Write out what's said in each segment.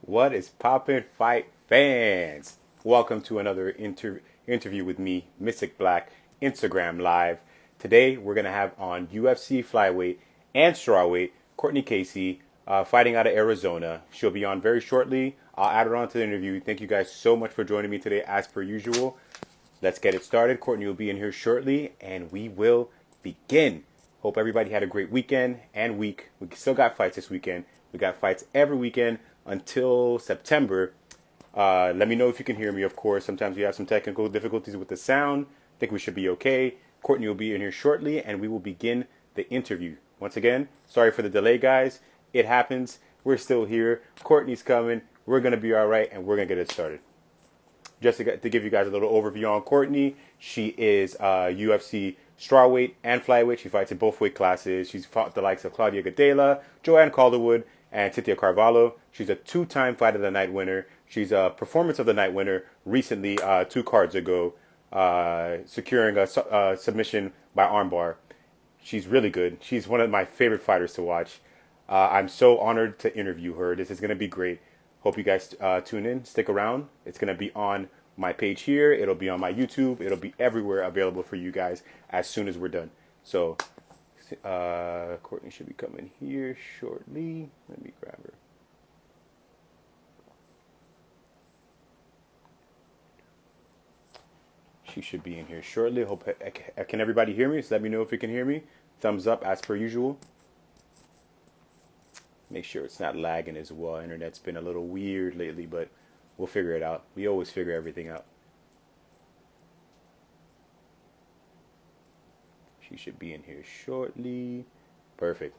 What is poppin', fight fans? Welcome to another interview with me, Mystic Black, Instagram Live. Today we're gonna have on UFC flyweight and strawweight Courtney Casey, fighting out of Arizona. She'll be on very shortly. I'll add her on to the interview. Thank you guys so much for joining me today, as per usual. Let's get it started. Courtney will be in here shortly, and we will begin. Hope everybody had a great weekend and week. We still got fights this weekend. We got fights every weekend until September. Let me know if you can hear me, of course. Sometimes we have some technical difficulties with the sound. I think we should be okay. Courtney will be in here shortly, and we will begin the interview. Once again, sorry for the delay, guys. It happens. We're still here. Courtney's coming. We're going to be all right, and we're going to get it started. Just to give you guys a little overview on Courtney, she is UFC strawweight and flyweight. She fights in both weight classes. She's fought the likes of Claudia Gadelha, Joanne Calderwood, and Titia Carvalho. She's a two-time Fight of the Night winner. She's a Performance of the Night winner recently, 2 cards ago, securing a submission by armbar. She's really good. She's one of my favorite fighters to watch. I'm so honored to interview her. This is going to be great. Hope you guys tune in. Stick around. It's going to be on my page here. It'll be on my YouTube. It'll be everywhere available for you guys as soon as we're done. So Courtney should be coming here shortly. Let me grab her. She should be in here shortly. Hope can everybody hear me? So let me know if you can hear me. Thumbs up as per usual. Make sure it's not lagging as well. Internet's been a little weird lately, but we'll figure it out. We always figure everything out. She should be in here shortly. Perfect.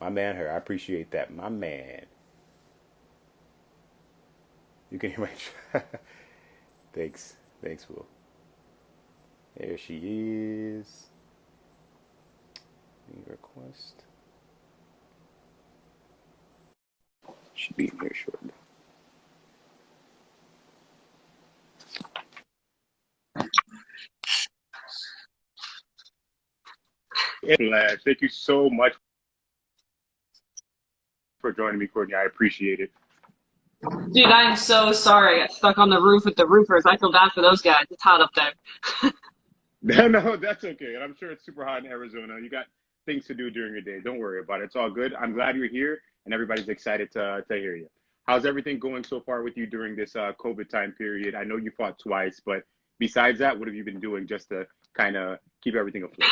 My man, her. I appreciate that. My man. You can hear my... Thanks. Thanks, Will. There she is. Request. Should be in here shortly. Thank you so much for joining me, Courtney. I appreciate it. Dude, I am so sorry. I got stuck on the roof with the roofers. I feel bad for those guys. It's hot up there. No, that's okay. And I'm sure it's super hot in Arizona. You got things to do during your day. Don't worry about it. It's all good. I'm glad you're here, and everybody's excited to hear you. How's everything going so far with you during this COVID time period? I know you fought twice, but besides that, what have you been doing just to kind of keep everything afloat?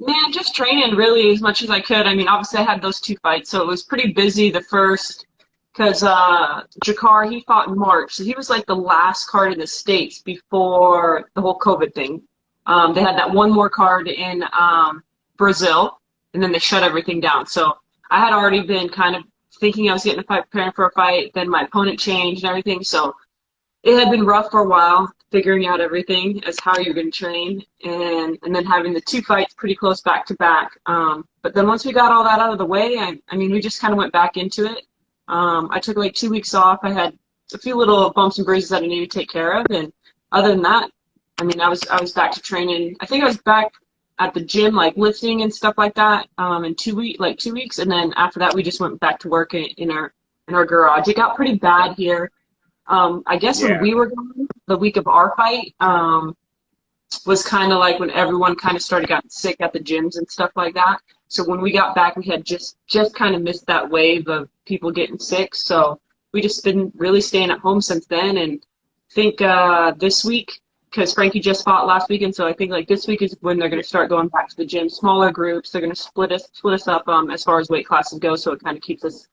Man, just training really as much as I could. I mean, obviously I had those 2 fights, so it was pretty busy the first, because Jakar, he fought in March. So he was like the last card in the States before the whole COVID thing. They had that one more card in Brazil, and then they shut everything down. So I had already been kind of thinking I was getting a fight, preparing for a fight. Then my opponent changed and everything. So it had been rough for a while, figuring out everything as how you're going to train, and then having the 2 fights pretty close back to back. But then once we got all that out of the way, I mean, we just kind of went back into it. I took like 2 weeks off. I had a few little bumps and bruises that I needed to take care of, and other than that, I mean, I was back to training. I think I was back at the gym, like lifting and stuff like that, in 2 weeks, and then after that, we just went back to work in our garage. It got pretty bad here. I guess when we were gone, the week of our fight, was kind of like when everyone kind of started getting sick at the gyms and stuff like that. So when we got back, we had just kind of missed that wave of people getting sick. So we just been really staying at home since then. And I think this week, because Frankie just fought last weekend, so I think like this week is when they're going to start going back to the gym, smaller groups. They're going to split us up as far as weight classes go, so it kind of keeps us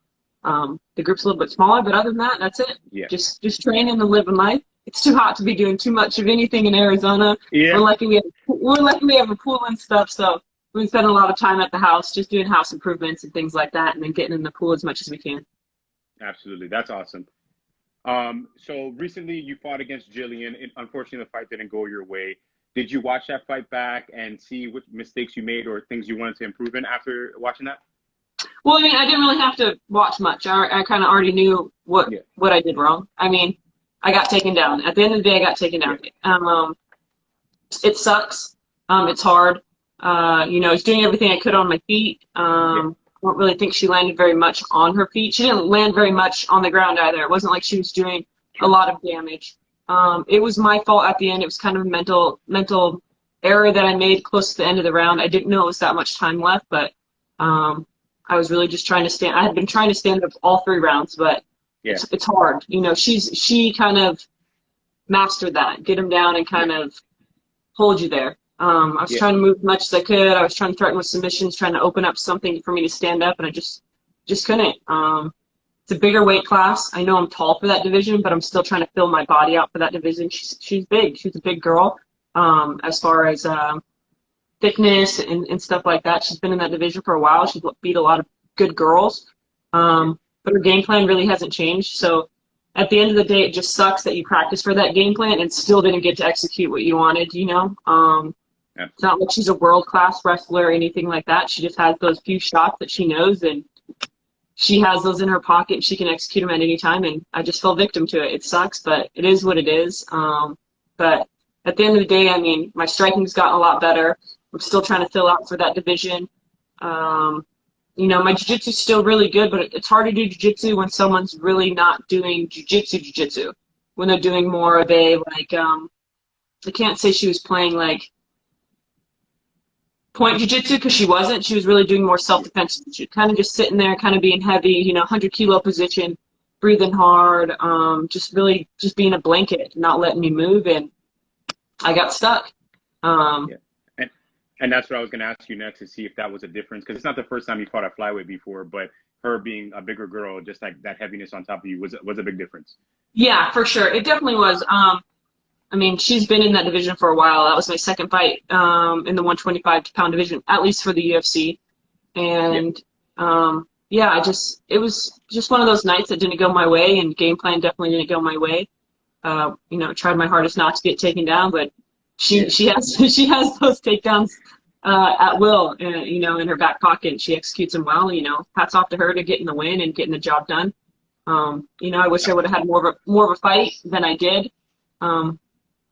the group's a little bit smaller. But other than that, that's it. Yeah. Just training and living life. It's too hot to be doing too much of anything in Arizona. Yeah. We're lucky we have a pool and stuff, so we spend a lot of time at the house just doing house improvements and things like that, and then getting in the pool as much as we can. Absolutely. That's awesome. So recently you fought against Jillian. Unfortunately, the fight didn't go your way. Did you watch that fight back and see what mistakes you made or things you wanted to improve in after watching that? Well, I mean, I didn't really have to watch much. I kind of already knew what I did wrong. I mean, I got taken down. At the end of the day, I got taken down. It sucks. It's hard. I was doing everything I could on my feet. don't really think she landed very much on her feet. She didn't land very much on the ground either. It wasn't like she was doing a lot of damage. It was my fault at the end. It was kind of a mental error that I made close to the end of the round. I didn't know it was that much time left, but I was really just trying to stand. I had been trying to stand up all 3 rounds, but it's hard. You know, she kind of mastered that, get him down and kind of hold you there. I was trying to move as much as I could. I was trying to threaten with submissions, trying to open up something for me to stand up, and I just couldn't. It's a bigger weight class. I know I'm tall for that division, but I'm still trying to fill my body out for that division. She's big. She's a big girl. As far as thickness and stuff like that, she's been in that division for a while. She's beat a lot of good girls, but her game plan really hasn't changed. So at the end of the day, it just sucks that you practice for that game plan and still didn't get to execute what you wanted. You know, it's not like she's a world-class wrestler or anything like that. She just has those few shots that she knows, and she has those in her pocket, and she can execute them at any time, and I just fell victim to it. It sucks, but it is what it is. But at the end of the day, I mean, my striking's gotten a lot better. I'm still trying to fill out for that division. You know, my jiu-jitsu's still really good, but it's hard to do jiu-jitsu when someone's really not doing jiu-jitsu, when they're doing more of a, like, I can't say she was playing, like, point jiu-jitsu because she wasn't. She was really doing more self-defense. She was kind of just sitting there, kind of being heavy, you know, 100-kilo position, breathing hard, just being a blanket, not letting me move, and I got stuck. And that's what I was going to ask you next, to see if that was a difference, because it's not the first time you fought at flyweight before, but her being a bigger girl, just like that heaviness on top of you was a big difference. Yeah, for sure. It definitely was. I mean, she's been in that division for a while. That was my second fight in the 125-pound division, at least for the UFC. And, it was just one of those nights that didn't go my way, and game plan definitely didn't go my way. You know, tried my hardest not to get taken down, but she has those takedowns at will, you know, in her back pocket, and she executes them well. You know, hats off to her to getting the win and getting the job done. You know, I wish I would have had more of a fight than I did.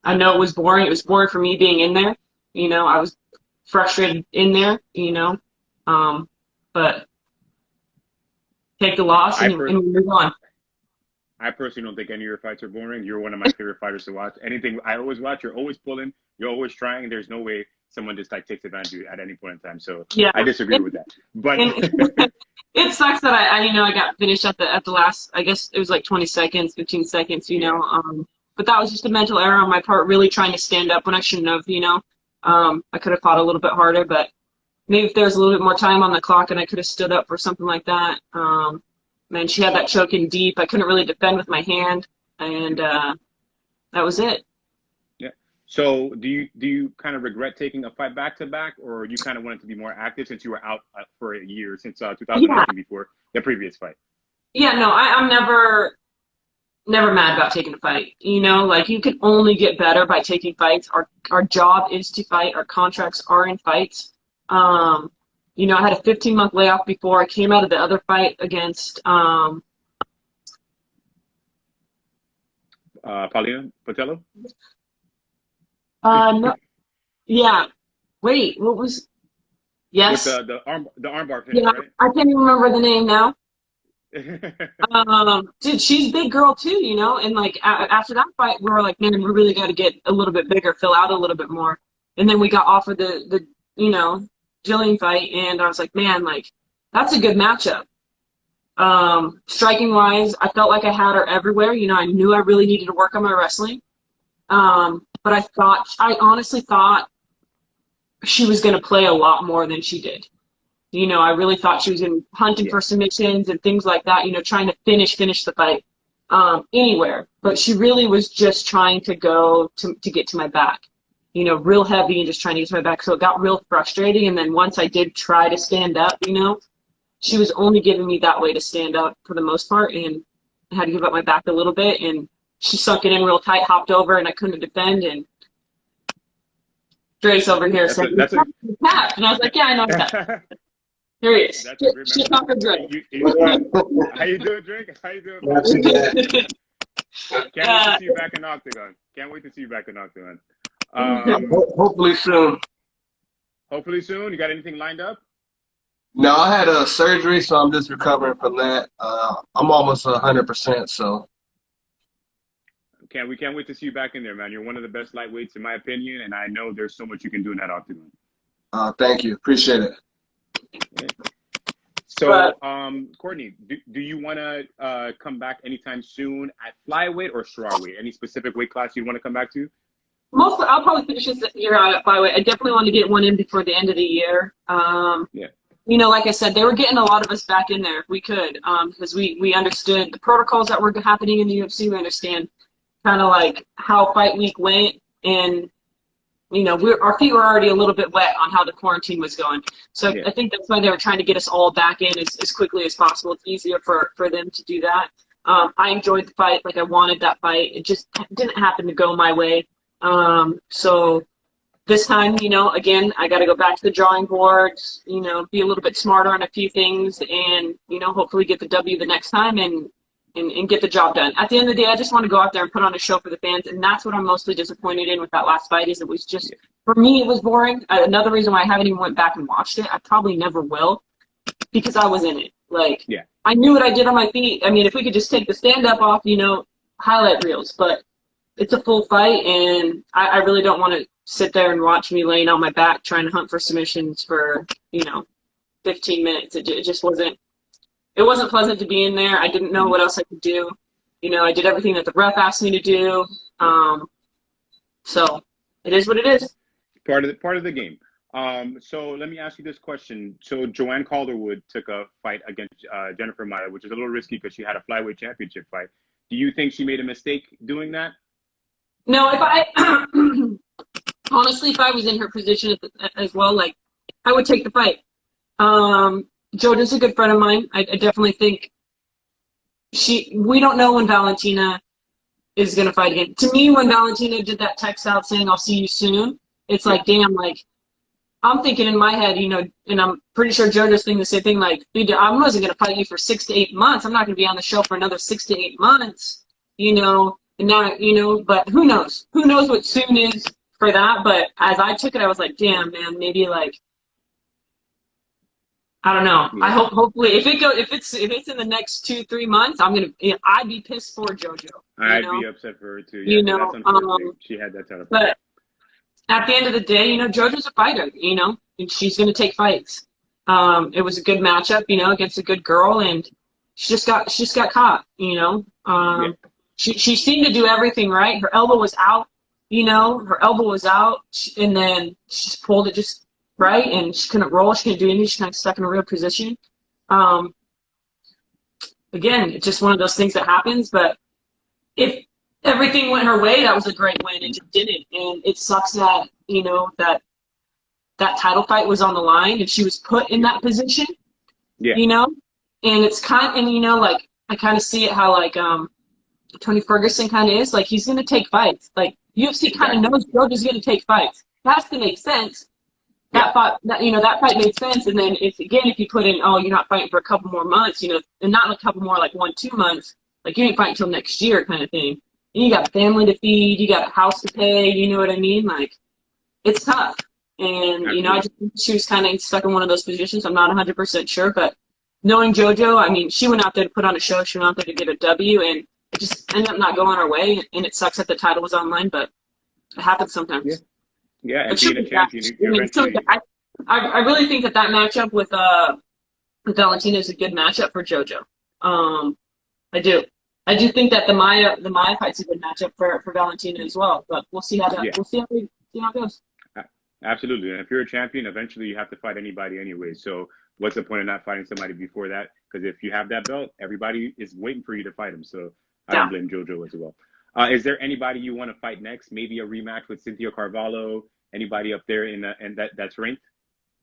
I know it was boring. It was boring for me being in there. You know, I was frustrated in there. You know, but take the loss and move on. I personally don't think any of your fights are boring. You're one of my favorite fighters to watch. Anything I always watch, you're always pulling, you're always trying. There's no way someone just like takes advantage of you at any point in time. So I disagree with that. But it sucks that I got finished at the last, I guess it was like 20 seconds, 15 seconds, you know. But that was just a mental error on my part, really trying to stand up when I shouldn't have, you know. I could have fought a little bit harder, but maybe if there was a little bit more time on the clock and I could have stood up for something like that. Man, she had that choke in deep. I couldn't really defend with my hand, and that was it. Yeah. So do you kind of regret taking a fight back to back, or you kind of wanted to be more active since you were out for a year since 2019 before the previous fight? Yeah, no, I'm never mad about taking a fight. You know, like, you can only get better by taking fights. Our job is to fight. Our contracts are in fights. You know, I had a 15-month layoff before I came out of the other fight against Paulina Patello? No, yeah. Wait, what was? Yes. With the armbar finish, right? I can't even remember the name now. Dude, she's a big girl too, you know. And like after that fight, we were like, man, we really got to get a little bit bigger, fill out a little bit more. And then we got offered the you know, Jillian fight, and I was like, man, like, that's a good matchup. Striking wise, I felt like I had her everywhere. You know, I knew I really needed to work on my wrestling. But I honestly thought she was going to play a lot more than she did. You know, I really thought she was hunting for submissions and things like that, you know, trying to finish the fight anywhere. But she really was just trying to go to get to my back. You know, real heavy and just trying to get to my back. So it got real frustrating. And then once I did try to stand up, you know, she was only giving me that way to stand up for the most part. And I had to give up my back a little bit. And she sunk it in real tight, hopped over, and I couldn't defend. And Dre's over here said, "You're tapped." And I was like, yeah, I know I'm tapped. Here he is. She's not for Dre. How you doing, Drake? How you doing? Can't wait to see you back in Octagon. Can't wait to see you back in Octagon. Hopefully soon. Hopefully soon. You got anything lined up? No, I had a surgery, so I'm just recovering from that. I'm almost 100%. So We can't wait to see you back in there, man. You're one of the best lightweights in my opinion, and I know there's so much you can do in that octagon. thank you, appreciate it. Yeah. So, Courtney, do you want to come back anytime soon at flyweight or strawweight? Any specific weight class you want to come back to? Mostly, I'll probably finish this year out at flyweight. I definitely want to get one in before the end of the year. Yeah. You know, like I said, they were getting a lot of us back in there if we could, because we understood the protocols that were happening in the UFC. We understand kind of like how fight week went, and you know, our feet were already a little bit wet on how the quarantine was going. So Yeah. I think that's why they were trying to get us all back in as quickly as possible. It's easier for them to do that. I enjoyed the fight. Like, I wanted that fight. It just didn't happen to go my way. So this time, you know, again, I got to go back to the drawing boards, you know, be a little bit smarter on a few things, and, you know, hopefully get the W the next time and get the job done. At the end of the day, I just want to go out there and put on a show for the fans, and that's what I'm mostly disappointed in with that last fight. Is it was just, for me, it was boring. Another reason why I haven't even went back and watched it, I probably never will, because I was in it. Like, Yeah. I knew what I did on my feet. I mean, if we could just take the stand-up off, you know, highlight reels, but it's a full fight, and I really don't want to sit there and watch me laying on my back trying to hunt for submissions for, you know, 15 minutes. It just wasn't. It wasn't pleasant to be in there. I didn't know what else I could do. You know, I did everything that the ref asked me to do. So it is what it is. Part of the game. So let me ask you this question. So Joanne Calderwood took a fight against Jennifer Maia, which is a little risky because she had a flyweight championship fight. Do you think she made a mistake doing that? No, if I honestly, if I was in her position as well, like, I would take the fight. Joda's a good friend of mine. I definitely think we don't know when Valentina is going to fight again. To me, when Valentina did that text out saying, "I'll see you soon," it's like, damn, like, I'm thinking in my head, you know, and I'm pretty sure Joda's thinking the same thing, like, dude, I wasn't going to fight you for 6 to 8 months. I'm not going to be on the show for another 6 to 8 months, you know, and now, you know, but who knows? Who knows what soon is for that? But as I took it, I was like, damn, man, maybe, like, I don't know. Yeah. I hopefully if it's in the next 2-3 months, I'd be pissed for JoJo. I'd be upset for her too. Yeah, you know, that's unfortunate. She had that title. But at the end of the day, you know, JoJo's a fighter, you know, and she's gonna take fights. It was a good matchup, you know, against a good girl, and she just got caught, you know. She seemed to do everything right. Her elbow was out, you know, and then she just pulled it just right, and she couldn't roll, she couldn't do anything, she kind of stuck in a real position. Again, it's just one of those things that happens, but if everything went her way, that was a great win. It just didn't, and it sucks that, you know, that title fight was on the line and she was put in that position, you know, and it's and you know, like, I kind of see it how, like, Tony Ferguson kind of is, like, he's going to take fights. Like, UFC kind of knows JoJo's going to take fights. It has to make sense. That fight made sense, and then if you put in, oh, you're not fighting for a couple more months, you know, and not a couple more, like 1-2 months, like, you ain't fighting until next year kind of thing. And you got a family to feed, you got a house to pay, you know what I mean? Like, it's tough. And, you know, I just think she was kind of stuck in one of those positions. I'm not 100% sure, but knowing JoJo, I mean, she went out there to put on a show, she went out there to get a W, and it just ended up not going her way, and it sucks that the title was online, but it happens sometimes. Yeah, and being a champion, I really think that matchup with Valentina is a good matchup for JoJo. I do think that the Maya fight's a good matchup for Valentina as well. But we'll see how it goes. Absolutely, and if you're a champion, eventually you have to fight anybody anyway. So what's the point of not fighting somebody before that? Because if you have that belt, everybody is waiting for you to fight them. So I don't blame JoJo as well. Is there anybody you want to fight next? Maybe a rematch with Cynthia Carvalho? Anybody up there in that's ranked?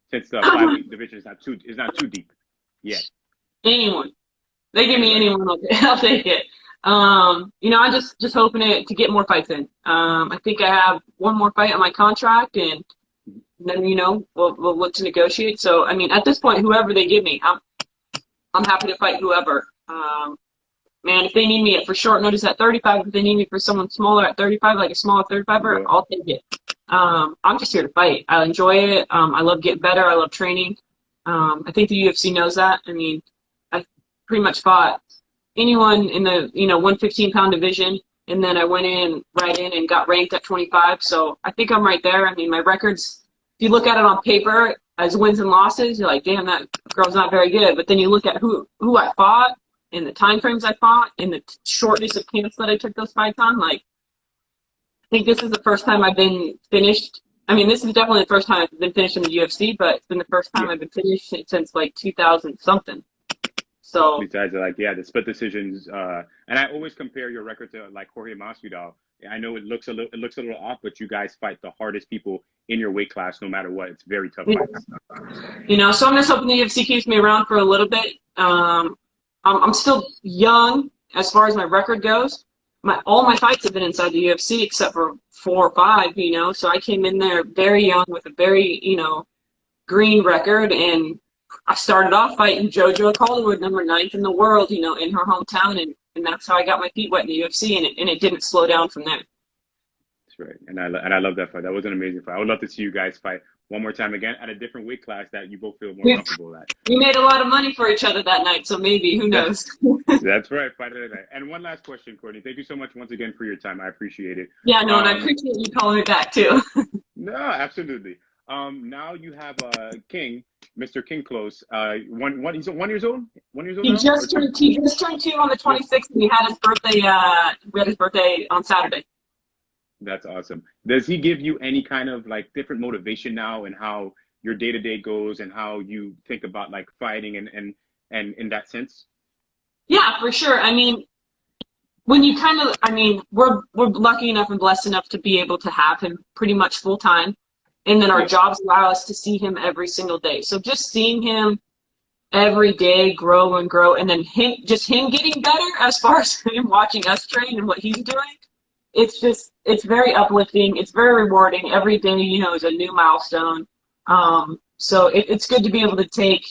Since the flyweight division is not too deep yet. Anyone. They give me anyone, I'll take it. You know, I'm just hoping to get more fights in. I think I have one more fight on my contract, and then, you know, we'll look to negotiate. So, I mean, at this point, whoever they give me, I'm happy to fight whoever. Man, if they need me for short notice at 35, if they need me for someone smaller at 35, like a smaller 35er, I'll take it. I'm just here to fight. I enjoy it. I love getting better. I love training. I think the UFC knows that. I mean, I pretty much fought anyone in the 115-pound division, and then I went in right in and got ranked at 25. So I think I'm right there. I mean, my records, if you look at it on paper as wins and losses, you're like, damn, that girl's not very good. But then you look at who I fought and the time frames I fought and the shortness of camps that I took those fights on. Like, I think this is the first time I've been finished. I mean, this is definitely the first time I've been finished in the UFC, but it's been the first time I've been finished since like 2000 something. So These guys are like, yeah, the split decisions. And I always compare your record to like Jorge Masvidal. I know it looks a little off, but you guys fight the hardest people in your weight class, no matter what. It's very tough fights. so I'm just hoping the UFC keeps me around for a little bit. I'm still young as far as my record goes. All my fights have been inside the UFC except for 4 or 5, so I came in there very young with a very, green record, and I started off fighting Joanne Calderwood, number 9th in the world, in her hometown, and that's how I got my feet wet in the UFC, and it didn't slow down from there. That's right, and I love that fight. That was an amazing fight. I would love to see you guys fight one more time again at a different weight class that you both feel more comfortable at. We made a lot of money for each other that night, so maybe, who knows? That's right, fight of the night. And one last question, Courtney. Thank you so much once again for your time. I appreciate it. Yeah, no, and I appreciate you calling me back too. No, absolutely. Now you have King, Mr. King Close. He's 1 year old. 1 year old. He just turned 2 on the 26th, and he had his birthday. We had his birthday on Saturday. That's awesome. Does he give you any kind of like different motivation now in how your day to day goes and how you think about like fighting and in that sense? Yeah, for sure. I mean, when you we're lucky enough and blessed enough to be able to have him pretty much full time. And then our jobs allow us to see him every single day. So just seeing him every day grow and grow, and then him getting better as far as him watching us train and what he's doing, it's very uplifting. It's very rewarding. Every day, is a new milestone. So it's good to be able to take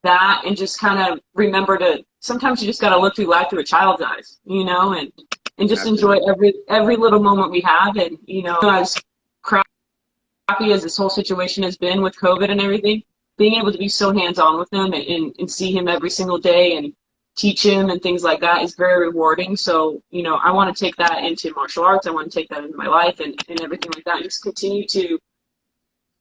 that and just kind of remember to, sometimes you just got to look through life through a child's eyes, and just enjoy every little moment we have. And, as crappy as this whole situation has been with COVID and everything, being able to be so hands-on with him and see him every single day and teach him and things like that is very rewarding. So, I want to take that into martial arts. I want to take that into my life and everything like that. Just continue to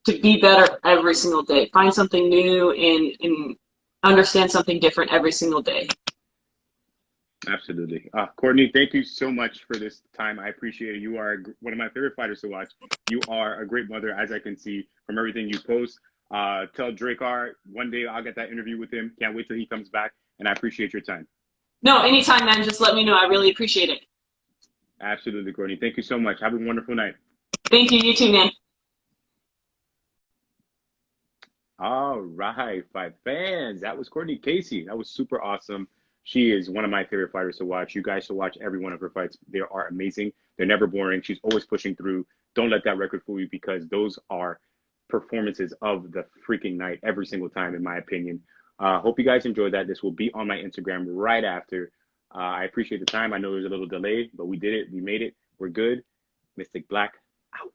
be better every single day. Find something new and understand something different every single day. Absolutely. Courtney, thank you so much for this time. I appreciate it. You are one of my favorite fighters to watch. You are a great mother, as I can see from everything you post. Tell Drakkar one day I'll get that interview with him. Can't wait till he comes back. And I appreciate your time. No, anytime, man. Just let me know. I really appreciate it. Absolutely, Courtney. Thank you so much. Have a wonderful night. Thank you. You too, man. All right, fight fans. That was Courtney Casey. That was super awesome. She is one of my favorite fighters to watch. You guys should watch every one of her fights. They are amazing. They're never boring. She's always pushing through. Don't let that record fool you, because those are performances of the freaking night every single time, in my opinion. Hope you guys enjoyed that. This will be on my Instagram right after. I appreciate the time. I know there's a little delay, but we did it. We made it. We're good. Mystic Black out.